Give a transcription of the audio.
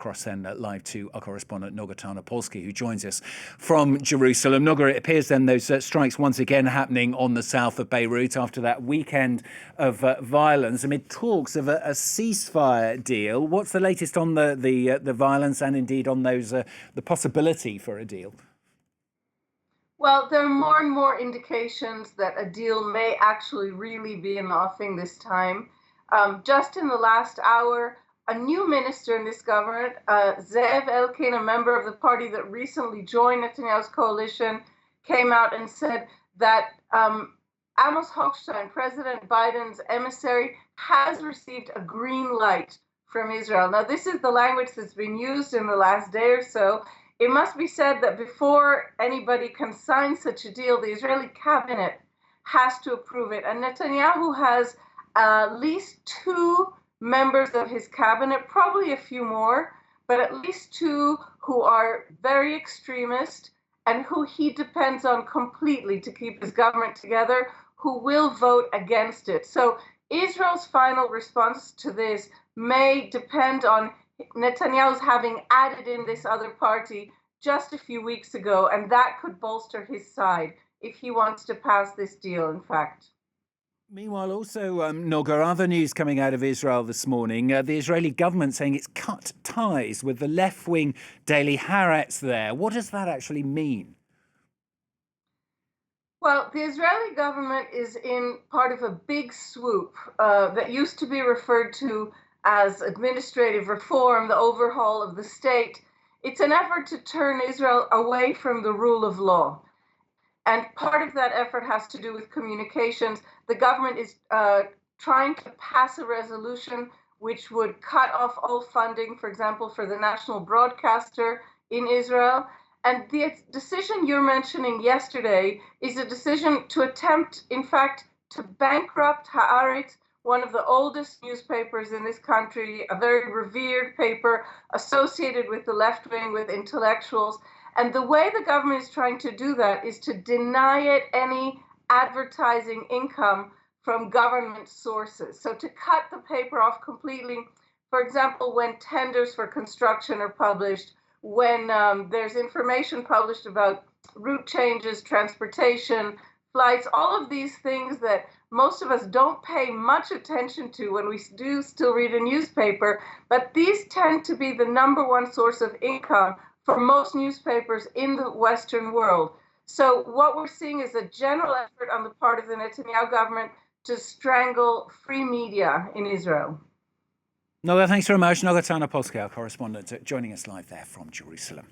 Across then live to our correspondent Noga Tarnopolsky, who joins us from Jerusalem. Noga, it appears then those strikes once again happening on the south of Beirut after that weekend of violence amid talks of a ceasefire deal. What's the latest on the violence and indeed on those the possibility for a deal? Well, there are more and more indications that a deal may actually really be in the offing this time. Just in the last hour, a new minister in this government, Zev Elkin, a member of the party that recently joined Netanyahu's coalition, came out and said that Amos Hochstein, President Biden's emissary, has received a green light from Israel. Now, this is the language that's been used in the last day or so. It must be said that before anybody can sign such a deal, the Israeli cabinet has to approve it. And Netanyahu has at least two members of his cabinet, probably a few more, but at least two who are very extremist and who he depends on completely to keep his government together, who will vote against it. So Israel's final response to this may depend on Netanyahu's having added in this other party just a few weeks ago, and that could bolster his side if he wants to pass this deal, in fact. Meanwhile, also, Noga, other news coming out of Israel this morning, the Israeli government saying it's cut ties with the left-wing Daily Haaretz there. What does that actually mean? Well, the Israeli government is in part of a big swoop that used to be referred to as administrative reform, the overhaul of the state. It's an effort to turn Israel away from the rule of law. And part of that effort has to do with communications. The government is trying to pass a resolution which would cut off all funding, for example, for the national broadcaster in Israel. And the decision you're mentioning yesterday is a decision to attempt, in fact, to bankrupt Haaretz, one of the oldest newspapers in this country, a very revered paper associated with the left wing, with intellectuals. And the way the government is trying to do that is to deny it any advertising income from government sources. So to cut the paper off completely, for example, when tenders for construction are published, when there's information published about route changes, transportation, flights, all of these things that most of us don't pay much attention to when we do still read a newspaper, but these tend to be the number one source of income for most newspapers in the Western world. So what we're seeing is a general effort on the part of the Netanyahu government to strangle free media in Israel. Noga, thanks very much. Noga Tarnopolsky, our correspondent, joining us live there from Jerusalem.